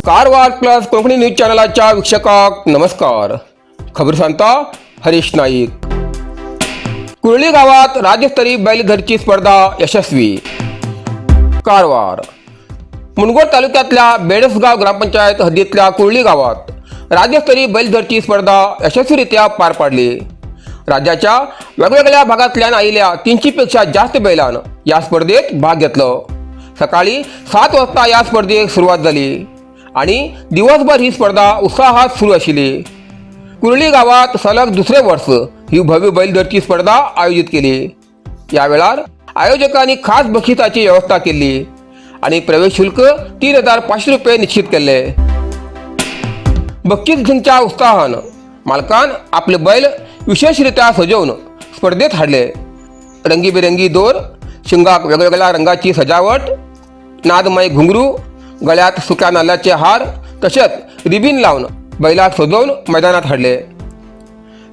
Karwar plus Konkani news चॅनलाच्या वीक्षकांक नमस्कार. खबर सांगता हरीश नाईक. कुर्ली गावात राज्यस्तरीय बैलधरची स्पर्धा यशस्वी. कारवार. मुनगोड तालुक्यातल्या बेडसगाव ग्रामपंचायत हद्दीतल्या कुर्ली गावात राज्यस्तरीय बैलधरची स्पर्धा यशस्वीरित्या पार पाडली. राज्याच्या वेगवेगळ्या भागातल्यान आलेल्या 300 पेक्षा जास्त बैलांन या स्पर्धेत भाग घेतलो. सकाळी 7 वाजता या स्पर्धेक सुरुवात झाली आणि दिवसभर ही स्पर्धा उत्साहात सुरू आशिल्ली. कुर्ली गावात सलग दुसरे वर्ष ही भव्य बैलधरची स्पर्धा आयोजित केली. या वेळार आयोजकांनी खास बक्षिसाची व्यवस्था केली आणि प्रवेश शुल्क 3,500 रुपये निश्चित केले. बक्षीसच्या उत्साहान मालकान आपले बैल विशेषरित्या सजवून स्पर्धेत हाडले. रंगीबेरंगी दोर, शिंगाक वेगवेगळ्या रंगाची सजावट, नादमय घुंगरू, गळ्यात सुक्या नाल्लाचे हार तसेच रिबीन लावून बैलाक सजवून मैदानात हाडले.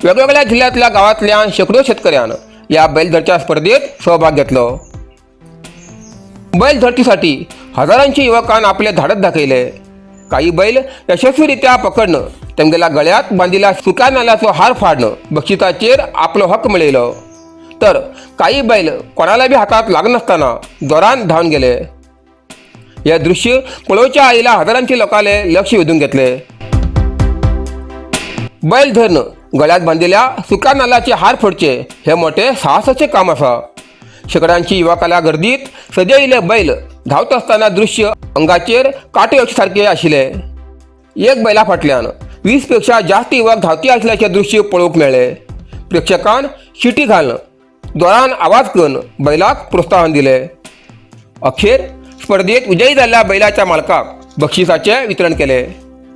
वेगवेगळ्या जिल्ह्यातल्या गावातल्या शेकडो शेतकऱ्यान या बैलधरच्या स्पर्धेत सहभाग घेतलो. बैलधरतीसाठी हजारांची युवकांनी आपले धाडस दाखवले. काही बैल यशस्वीरित्या पकडणं, तेमगेल्या गळ्यात बांधिल्या सुक्या नाल्लाचो हार फाडणं बक्षिसाचेर आपलो हक्क मिळयलो, तर काही बैल कोणाला बी हातात लागनासतना जोरान धांवन गेले. हे दृश्य पळोवच्या आयिल्ल्या हजारांची लोकांले लक्ष वेधून घेतले. बैल धरण गळ्यात बांधिल्या सुक्या नाल्लाचे हार फोडचे हे मोठे साहसाचे काम आसा. शेकड्यांची युवकाल्या गर्दीत सजयिल्ले बैल धावत असताना दृश्य अंगाचेर काटे येवचे आशिल्ले. एक बैला फाटल्यान 20 पेक्षा जास्त युवक धावती आसल्याचे दृश्य पळोवंक मेळ्ळे. प्रेक्षकांन शिटी घालून जोरान आवाज करून बैलाक प्रोत्साहन दिले. अखेर स्पर्धेत विजयी झालेल्या बैलाच्या मालकाक बक्षिसाचे वितरण केले.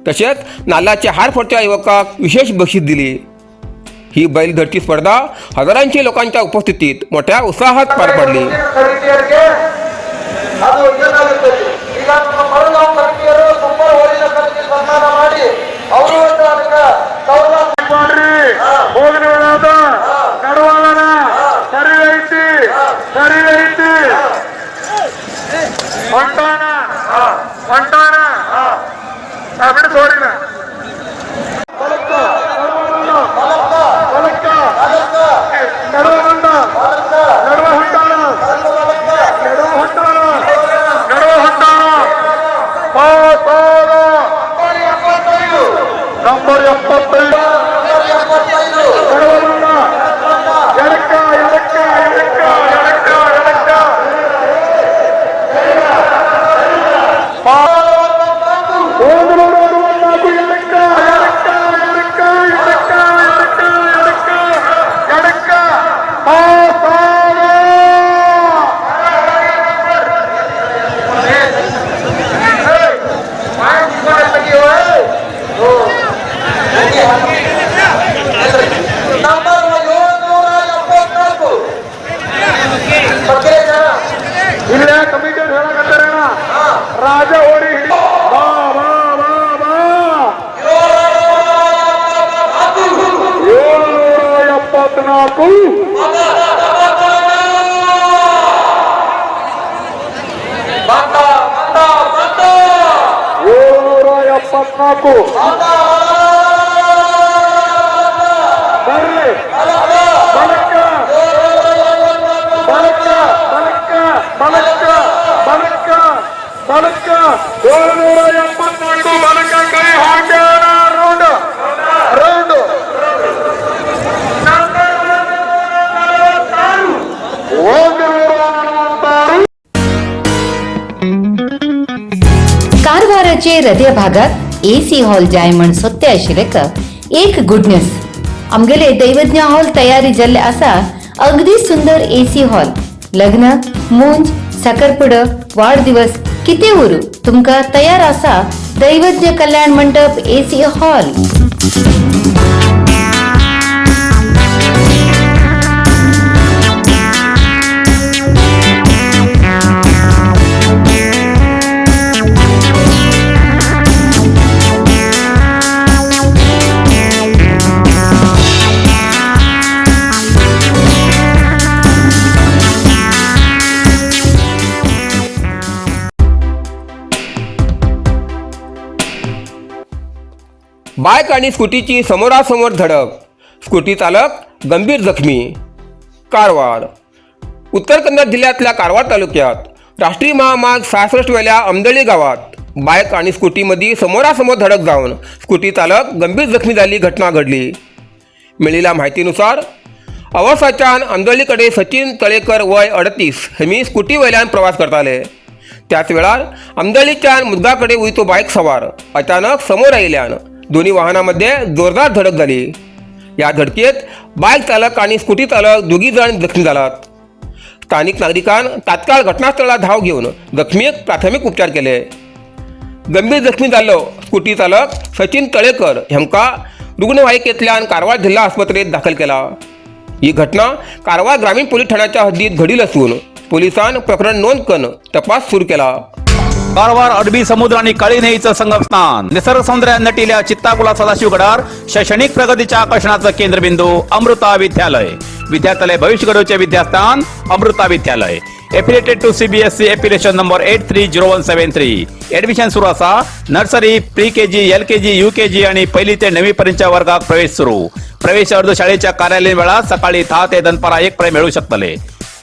तसेच नाल्लाचे हार फोडच्या युवकाक विशेष बक्षीस दिली. ही बैलधरची स्पर्धा हजारांची लोकांच्या उपस्थितीत मोठ्या उत्साहात पार पडली. कारवाराचे हृदय भागात एसी हॉल जाय म्हण सोदते आशिल्लेक एक गुड न्यूज. आमगेले दैवज्ञ हॉल तयारी जाल्ले आसा. अगदी सुंदर एसी हॉल. लग्न, मुंज, साखरपुडो, वाढदिवस कितें उरू तुमकां तयार आसा दैवज्ञ कल्याण मंडप एसी हॉल. बाईक आणि स्कूटीची समोरासमोर धडक, स्कूटी चालक गंभीर जखमी. कारवार. उत्तर कन्नड जिल्ह्यातल्या कारवार तालुक्यात राष्ट्रीय महामार्ग 66 वेल्या अमदळी गावात बाईक आणि स्कूटीमध्ये समोरासमोर धडक जाऊन स्कूटी चालक गंभीर जखमी झाली घटना घडली. मिळालेल्या माहितीनुसार अवसाच्यान अंदोलीकडे सचिन तळेकर वय 38 हेमी स्कूटी वयल्यान प्रवास करताले. त्याच वेळार अंदोलीच्यान मुदगाकडे वयतो बाईक सवार अचानक समोर आयल्यान दोन्ही वाहनांमध्ये जोरदार धडक झाली. या धडकेत बाईक चालक आणि स्कूटी चालक दोघी जण जखमी झालात. स्थानिक नागरिकांनी तात्काळ घटनास्थळाला धाव घेऊन जखमीक प्राथमिक उपचार केले. गंभीर जखमी जाल्लो स्कूटी चालक सचिन तळेकर हेमका रुग्णवाहिकेतल्यान कारवार जिल्हा आस्पत्रेत दाखल केला. ही घटना कारवार ग्रामीण पोलीस ठाण्याच्या हद्दीत घडील असून पोलिसांनी प्रकरण नोंद करून तपास सुरू केला. कारवार अरबी समुद्र आणि काळी नदीचं संगम स्नान, निसर्ग सौंदर्यात नटिल्या चित्ताकुला सदाशिवगडार शैक्षणिक प्रगतीच्या आकर्षणाचं केंद्रबिंदू अमृता विद्यालय. विद्यार्थ्यालय भविष्य घडवचे विद्यास्थान Amrita Vidyalaya. Affiliated to CBSE application number 830173. Admission सुरू असा. Nursery, pre KG, LKG, UKG आणि पहिली ते 9वी पर्यंतच्या वर्गात प्रवेश सुरू. प्रवेश अर्ज शाळेच्या कार्यालयीन वेळा सकाळी 10 ते दनपारा 1 पर्यंत मिळू शकतले.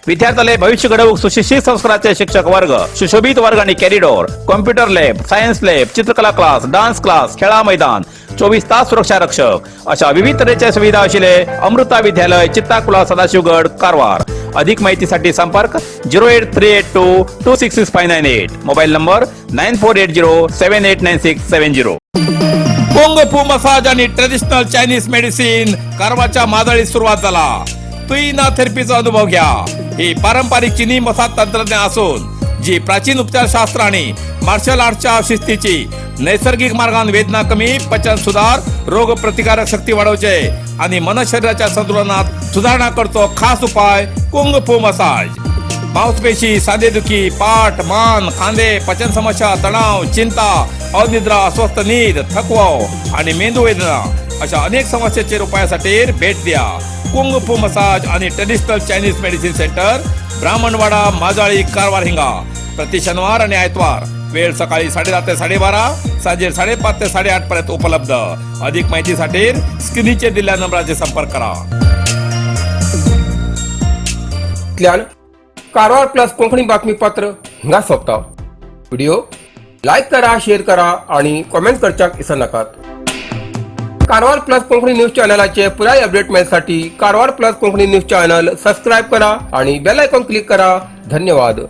विद्यार्थ्यालय भविष्य घडवूक सुशिक्षित संस्काराचे शिक्षक वर्ग, सुशोभित वर्ग आणि corridor, computer lab, science lab, चित्रकला क्लास, डान्स क्लास, खेळा मैदान, 24 तास सुरक्षा रक्षक अशा विविध तऱ्हेच्या सुविधा असलेले अमृता विद्यालय, चित्ताकुला, सदाशिवगड, कारवार. अधिक माहितीसाठी संपर्क 08382266598. Mobile number 9480789670. Kung fu massage आणि ट्रेडिशनल चायनीज मेडिसिन कारवारच्या मादळीत सुरुवात झाला. तुईना थेरपीचा अनुभव घ्या. ही पारंपरिक चीनी मसाज तंत्रज्ञान असून जी प्राचीन उपचारशास्त्र आणि मार्शल आर्टच्या शिस्तीची नैसर्गिक मार्गाने वेदना कमी, पचन सुधार, रोग प्रतिकारक शक्ती वाढवचे आणि मन शरीराच्या संतुलनात सुधारणा करतो. खास उपाय कुंग फू मसाज. मांसपेशी, सांधेदुखी, पाठ, मान, खांदे, पचन समस्या, तणाव, चिंता, अनिद्रा, अस्वस्थ नींद, थकवा आणि मेंदू वेदना अशा अनेक समस्येचे उपायासाठी भेट द्या. कुंग फू मसाज आणि traditional Chinese medicine centre, Brahmanwada, Majali, Karwar हिंगा. प्रति शनिवार आणि आयतवार. वेळ सकाळी 10:30 ते 12:30, सांजे 5:30 ते 8:30 पर्यंत उपलब्ध. अधिक माहितीसाठी स्क्रीनचे दिलेल्या नंबराचे संपर्क करा. कारवार प्लस कोंकणी बातमीपत्र हिंगा सोपता. व्हिडिओ लाईक करा, शेअर करा आणि कमेंट करच्याक विसरू नकात. कारवार प्लस कोंकणी न्यूज चॅनलाचे पुराय अपडेट मिळण्यासाठी Karwar plus Konkani news channel subscribe करा आणि बेल आयकॉन क्लिक करा. धन्यवाद.